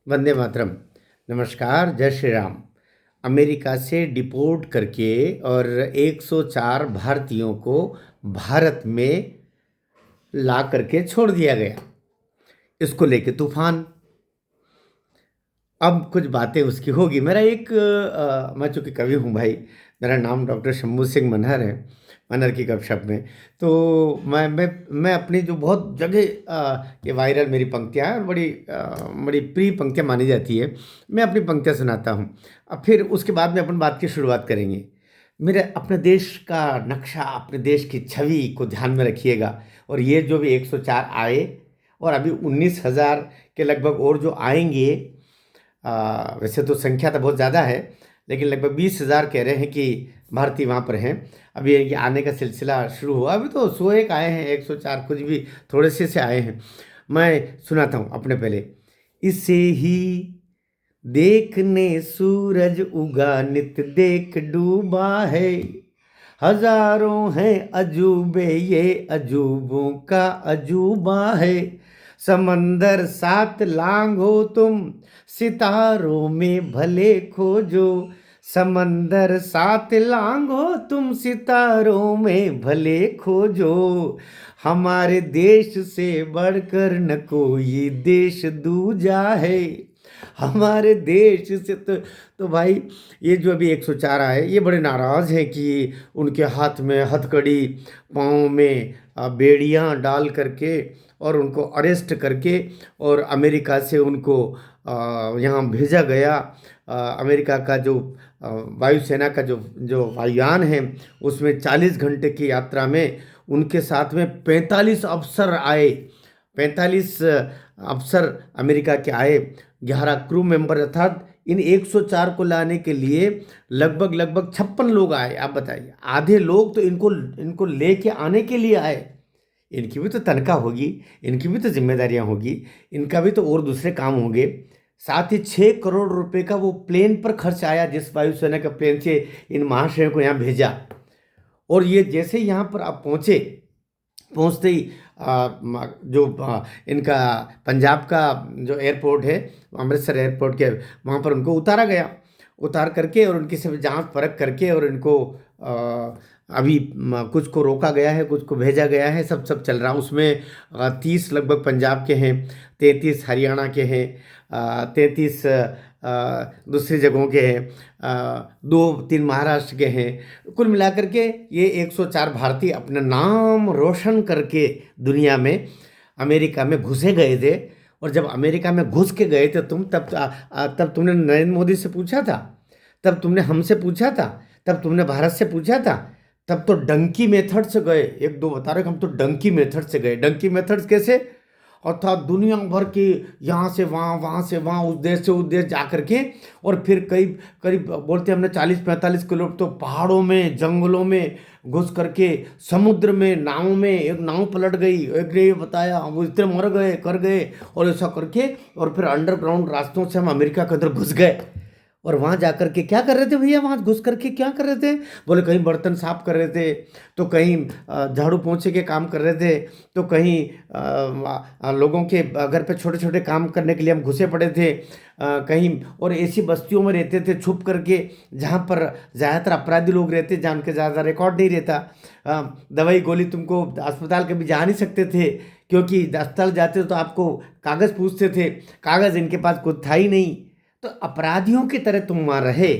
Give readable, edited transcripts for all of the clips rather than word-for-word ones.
वंदे मातरम। नमस्कार, जय श्री राम। अमेरिका से डिपोर्ट करके और 104 भारतीयों को भारत में ला करके छोड़ दिया गया। इसको लेके तूफान। अब कुछ बातें उसकी होगी। मेरा एक मैं चूंकि कवि हूँ भाई, मेरा नाम डॉक्टर शंभू सिंह मनहर है। मनहर की गपशप में तो मैं अपनी जो बहुत जगह ये वायरल मेरी पंक्तियाँ हैं और बड़ी प्रिय पंक्तियाँ मानी जाती है। मैं अपनी पंक्तियाँ सुनाता हूँ। अब फिर उसके बाद में अपन बात की शुरुआत करेंगे। मेरे अपने देश का नक्शा, अपने देश की छवि को ध्यान में रखिएगा। और ये जो भी 104 आए और अभी 19,000 के लगभग और जो आएंगे। वैसे तो संख्या तो बहुत ज़्यादा है, लेकिन लगभग 20,000 कह रहे हैं कि भारतीय वहाँ पर हैं। अभी ये आने का सिलसिला शुरू हुआ। अभी तो 101 आए हैं, 104 कुछ भी थोड़े से आए हैं। मैं सुनाता हूँ अपने पहले। इसे ही देखने सूरज उगा नित देख डूबा है। हजारों हैं अजूबे, ये अजूबों का अजूबा है। समंदर साथ लांघो तुम, सितारों में भले खोजो। समंदर साथ लांघो तुम, सितारों में भले खोजो। हमारे देश से बढ़कर न कोई देश दूजा है। हमारे देश से तो भाई, ये जो अभी 104 आए, ये बड़े नाराज़ हैं कि उनके हाथ में हथकड़ी, पाँव में बेड़ियां डाल करके और उनको अरेस्ट करके और अमेरिका से उनको यहाँ भेजा गया। अमेरिका का जो वायुसेना का जो जो वायुयान है, उसमें 40 घंटे की यात्रा में उनके साथ में 45 अफसर आए। 45 अफसर अमेरिका के आए। 11 क्रू मेंबर, अर्थात इन 104 को लाने के लिए लगभग लगभग 56 लोग आए। आप बताइए, आधे लोग तो इनको इनको लेके आने के लिए आए। इनकी भी तो तनख्वाह होगी, इनकी भी तो जिम्मेदारियां होगी, इनका भी तो और दूसरे काम होंगे। साथ ही 6 करोड़ रुपए का वो प्लेन पर खर्च आया, जिस वायुसेना के प्लेन से इन महाशयों को यहाँ भेजा। और ये जैसे ही यहाँ पर आप पहुँचे, पहुँचते ही जो इनका पंजाब का जो एयरपोर्ट है, अमृतसर एयरपोर्ट के, वहाँ पर उनको उतारा गया। उतार करके और उनकी सब जांच परख करके और इनको अभी कुछ को रोका गया है, कुछ को भेजा गया है। सब सब चल रहा। उसमें 30 लगभग पंजाब के हैं, 33 हरियाणा के हैं, 33 दूसरी जगहों के हैं, 2-3 महाराष्ट्र के हैं। कुल मिलाकर के ये 104 भारतीय अपना नाम रोशन करके दुनिया में अमेरिका में घुसे गए थे। और जब अमेरिका में घुस के गए थे तुम, तब तुमने नरेंद्र मोदी से पूछा था, तब तुमने हमसे पूछा था, तब तुमने भारत से पूछा था। तब तो डंकी मेथड से गए। एक दो बता रहे कि हम तो डंकी मेथड से गए। डंकी मेथड कैसे? अर्थात दुनिया भर के, यहाँ से वहाँ, वहाँ से वहाँ, उस देश से उस देश जा करके और फिर करीब करीब बोलते हमने 40-45 किलो तो पहाड़ों में, जंगलों में घुस करके, समुद्र में, नाव में, एक नाव पलट गई, एक ने ये बताया, वो इतने मर गए, कर गए और ऐसा करके और फिर अंडरग्राउंड रास्तों से हम अमेरिका के अंदर घुस गए। और वहाँ जा कर के क्या कर रहे थे भैया? वहाँ घुस करके क्या कर रहे थे? बोले कहीं बर्तन साफ कर रहे थे, तो कहीं झाड़ू पोंछे के काम कर रहे थे, तो कहीं लोगों के घर पे छोटे छोटे काम करने के लिए हम घुसे पड़े थे। कहीं और ऐसी बस्तियों में रहते थे छुप करके, जहाँ पर ज़्यादातर अपराधी लोग रहते, जहाँ के ज़्यादा रिकॉर्ड नहीं रहता। दवाई गोली तुमको अस्पताल कभी जा नहीं सकते थे, क्योंकि अस्पताल जाते तो आपको कागज़ पूछते थे। कागज़ इनके पास कुछ था ही नहीं। तो अपराधियों की तरह तुम वहां रहे।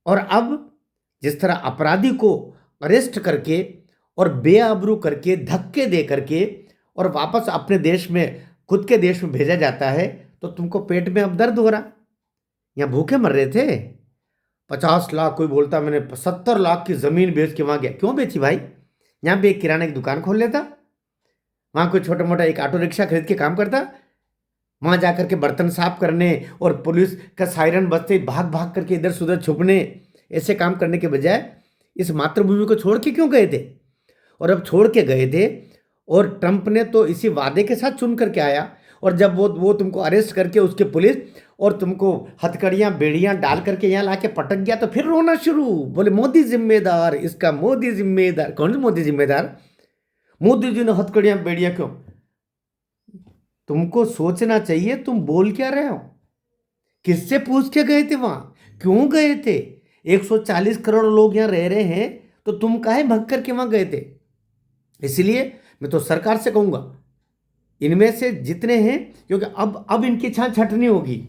और अब जिस तरह अपराधी को अरेस्ट करके और बेआबरू करके, धक्के दे करके और वापस अपने देश में, खुद के देश में भेजा जाता है, तो तुमको पेट में अब दर्द हो रहा। यहाँ भूखे मर रहे थे। 50 लाख कोई बोलता, मैंने 70 लाख की जमीन बेच के वहां गया। क्यों बेची भाई? यहाँ पे एक किराने की दुकान खोल लेता, वहां कोई छोटा मोटा एक ऑटो रिक्शा खरीद के काम करता, वहां जाकर के बर्तन साफ करने और पुलिस का सायरन बजते ही भाग भाग करके इधर से उधर छुपने, ऐसे काम करने के बजाय इस मातृभूमि को छोड़ के क्यों गए थे? और अब छोड़ के गए थे और ट्रंप ने तो इसी वादे के साथ चुन करके आया। और जब वो तुमको अरेस्ट करके उसके पुलिस और तुमको हथकड़ियां बेड़ियां डाल करके यहाँ ला के पटक गया, तो फिर रोना शुरू। बोले मोदी जिम्मेदार, इसका मोदी जिम्मेदार। कौन सा मोदी जिम्मेदार? मोदी जी ने हथकड़ियां बेड़ियां क्यों? तुमको सोचना चाहिए तुम बोल क्या रहे हो। किससे पूछ के गए थे वहां, क्यों गए थे? 140 करोड़ लोग यहाँ रह रहे हैं, तो तुम काहे भग करके वहां गए थे? इसलिए मैं तो सरकार से कहूंगा, इनमें से जितने हैं, क्योंकि अब इनकी छान छटनी होगी,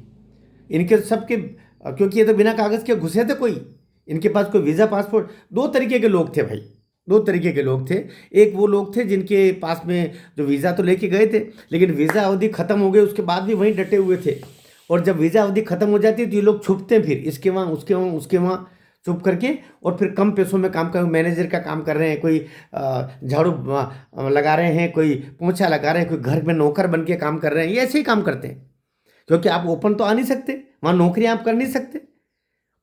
इनके सबके, क्योंकि ये तो बिना कागज के घुसे थे, कोई इनके पास कोई वीज़ा पासपोर्ट। दो तरीके के लोग थे भाई, दो तरीके के लोग थे। एक वो लोग थे जिनके पास में जो वीज़ा तो लेके गए थे, लेकिन वीज़ा अवधि खत्म हो गई, उसके बाद भी वहीं डटे हुए थे। और जब वीज़ा अवधि खत्म हो जाती है तो ये लोग छुपते हैं, फिर इसके वहाँ उसके वहाँ उसके वहाँ छुप करके, और फिर कम पैसों में काम कर, मैनेजर का काम कर रहे हैं, कोई झाड़ू लगा रहे हैं, कोई पोंछा लगा रहे हैं, कोई घर में नौकर बन के काम कर रहे हैं। ये ऐसे ही काम करते हैं, क्योंकि आप ओपन तो आ नहीं सकते, वहाँ नौकरियाँ आप कर नहीं सकते।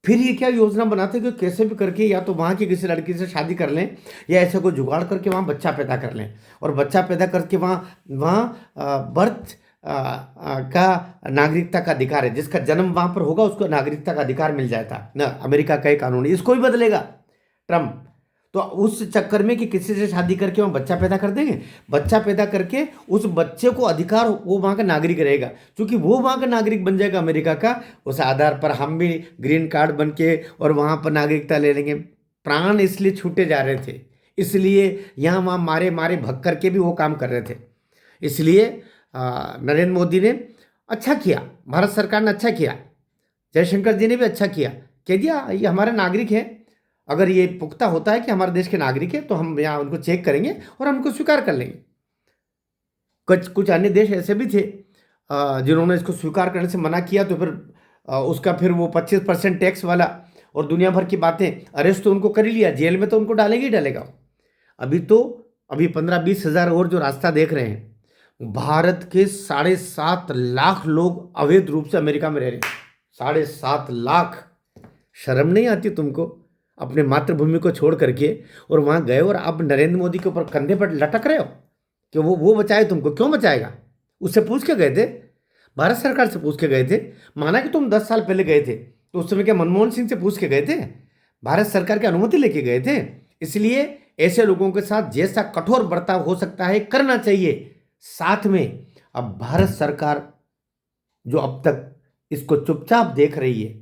फिर ये क्या योजना बनाते कि कैसे भी करके या तो वहाँ की किसी लड़की से शादी कर लें, या ऐसा कोई जुगाड़ करके वहाँ बच्चा पैदा कर लें, और बच्चा पैदा करके वहाँ वहाँ बर्थ का नागरिकता का अधिकार है, जिसका जन्म वहाँ पर होगा उसको नागरिकता का अधिकार मिल जाता ना। अमेरिका का एक कानून है, इसको भी बदलेगा ट्रम्प। तो उस चक्कर में कि किसी से शादी करके वहाँ बच्चा पैदा कर देंगे, बच्चा पैदा करके उस बच्चे को अधिकार, वो वहाँ का नागरिक रहेगा। क्योंकि वो वहाँ का नागरिक बन जाएगा अमेरिका का, उस आधार पर हम भी ग्रीन कार्ड बन के और वहाँ पर नागरिकता ले लेंगे। प्राण इसलिए छूटे जा रहे थे, इसलिए यहाँ वहाँ मारे मारे भग करके भी वो काम कर रहे थे। इसलिए नरेंद्र मोदी ने अच्छा किया, भारत सरकार ने अच्छा किया, जयशंकर जी ने भी अच्छा किया, कह दिया ये हमारे नागरिक हैं। अगर ये पुख्ता होता है कि हमारे देश के नागरिक है, तो हम यहाँ उनको चेक करेंगे और हम उनको स्वीकार कर लेंगे। कुछ अन्य देश ऐसे भी थे जिन्होंने इसको स्वीकार करने से मना किया, तो फिर उसका फिर वो 25% टैक्स वाला और दुनिया भर की बातें, अरेस्ट तो उनको कर ही लिया, जेल में तो उनको डालेगा ही डालेगा। अभी 15-20 हज़ार और जो रास्ता देख रहे हैं, भारत के 7.5 लाख लोग अवैध रूप से अमेरिका में रह रहे हैं। 7.5 लाख। शर्म नहीं आती तुमको अपने मातृभूमि को छोड़ करके और वहाँ गए, और अब नरेंद्र मोदी के ऊपर कंधे पर लटक रहे हो कि वो बचाए तुमको? क्यों बचाएगा? उससे पूछ के गए थे, भारत सरकार से पूछ के गए थे। माना कि तुम 10 साल पहले गए थे, तो उस समय क्या मनमोहन सिंह से पूछ के गए थे? भारत सरकार की अनुमति लेके गए थे। इसलिए ऐसे लोगों के साथ जैसा कठोर बर्ताव हो सकता है करना चाहिए। साथ में अब भारत सरकार जो अब तक इसको चुपचाप देख रही है,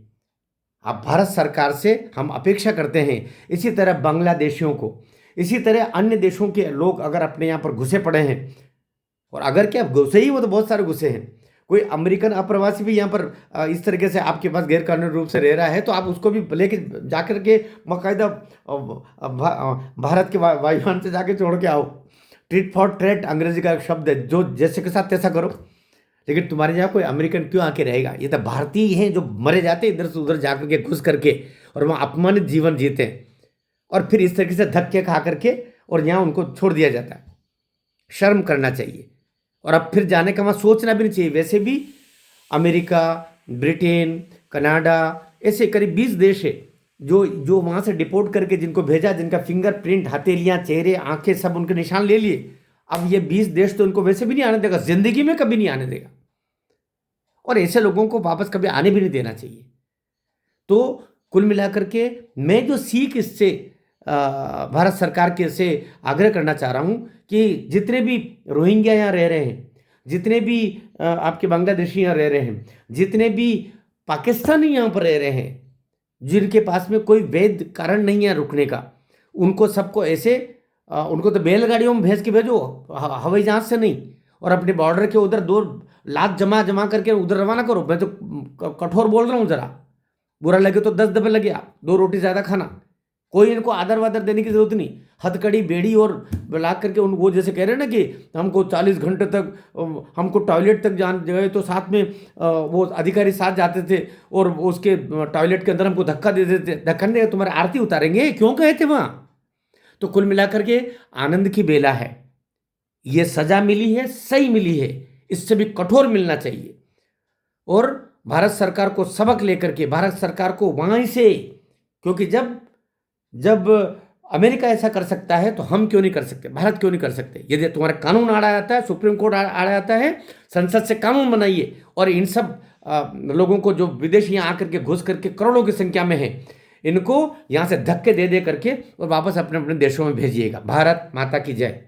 अब भारत सरकार से हम अपेक्षा करते हैं इसी तरह बांग्लादेशियों को, इसी तरह अन्य देशों के लोग अगर अपने यहाँ पर घुसे पड़े हैं, और अगर क्या घुसे ही, वो तो बहुत सारे घुसे हैं, कोई अमेरिकन अप्रवासी भी यहाँ पर इस तरीके से आपके पास गैरकानूनी रूप से रह रहा है, तो आप उसको भी लेके जाकर के बाकायदा भारत के वायुयान से जाके छोड़ के आओ। ट्रीट फॉर ट्रेट अंग्रेजी का एक शब्द है, जो जैसे के साथ तैसा करो। लेकिन तुम्हारे यहाँ कोई अमेरिकन क्यों आके रहेगा? ये तो भारतीय हैं जो मरे जाते इधर से उधर जाकर के घुस करके, और वहाँ अपमानित जीवन जीते हैं, और फिर इस तरीके से धक्के खा करके और यहाँ उनको छोड़ दिया जाता है। शर्म करना चाहिए। और अब फिर जाने का वहाँ सोचना भी नहीं चाहिए। वैसे भी अमेरिका, ब्रिटेन, कनाडा, ऐसे करीब 20 देश है जो वहाँ से डिपोर्ट करके जिनको भेजा, जिनका फिंगरप्रिंट, हथेलियाँ, चेहरे, आंखें सब उनके निशान ले लिए। अब ये 20 देश तो उनको वैसे भी नहीं आने देगा, जिंदगी में कभी नहीं आने देगा, और ऐसे लोगों को वापस कभी आने भी नहीं देना चाहिए। तो कुल मिलाकर के मैं जो सीख इससे भारत सरकार के से आग्रह करना चाह रहा हूँ कि जितने भी रोहिंग्या यहाँ रह रहे हैं, जितने भी आपके बांग्लादेशी यहाँ रह रहे हैं, जितने भी पाकिस्तानी यहाँ पर रह रहे हैं, जिनके पास में कोई वैध कारण नहीं है रुकने का, उनको सबको ऐसे उनको तो बैलगाड़ियों में भेज के भेजो, हवाई जहाज से नहीं, और अपने बॉर्डर के उधर 2 लाख जमा करके उधर रवाना करो। मैं तो कठोर बोल रहा हूँ, जरा बुरा लगे तो 10 दफे लगे, 2 रोटी ज़्यादा खाना। कोई इनको आदर वादर देने की जरूरत नहीं। हथकड़ी, बेड़ी और ला करके वो जैसे कह रहे हैं ना कि हमको 40 घंटे तक, हमको टॉयलेट तक जान गए तो साथ में वो अधिकारी साथ जाते थे, और उसके टॉयलेट के अंदर हमको धक्का दे देते, धक्का नहीं, तुम्हारे आरती उतारेंगे, क्यों कहे थे वहाँ? तो कुल मिलाकर के आनंद की बेला है। ये सजा मिली है, सही मिली है, इससे भी कठोर मिलना चाहिए। और भारत सरकार को सबक लेकर के, भारत सरकार को वहीं से, क्योंकि जब अमेरिका ऐसा कर सकता है तो हम क्यों नहीं कर सकते? भारत क्यों नहीं कर सकते? यदि तुम्हारा कानून आड़ा आता है, सुप्रीम कोर्ट आड़ा आता है, संसद से कानून बनाइए, और इन सब लोगों को जो विदेशी यहाँ आकर के घुस करके करोड़ों की संख्या में है, इनको यहाँ से धक्के दे करके और वापस अपने अपने देशों में भेजिएगा। भारत माता की जय।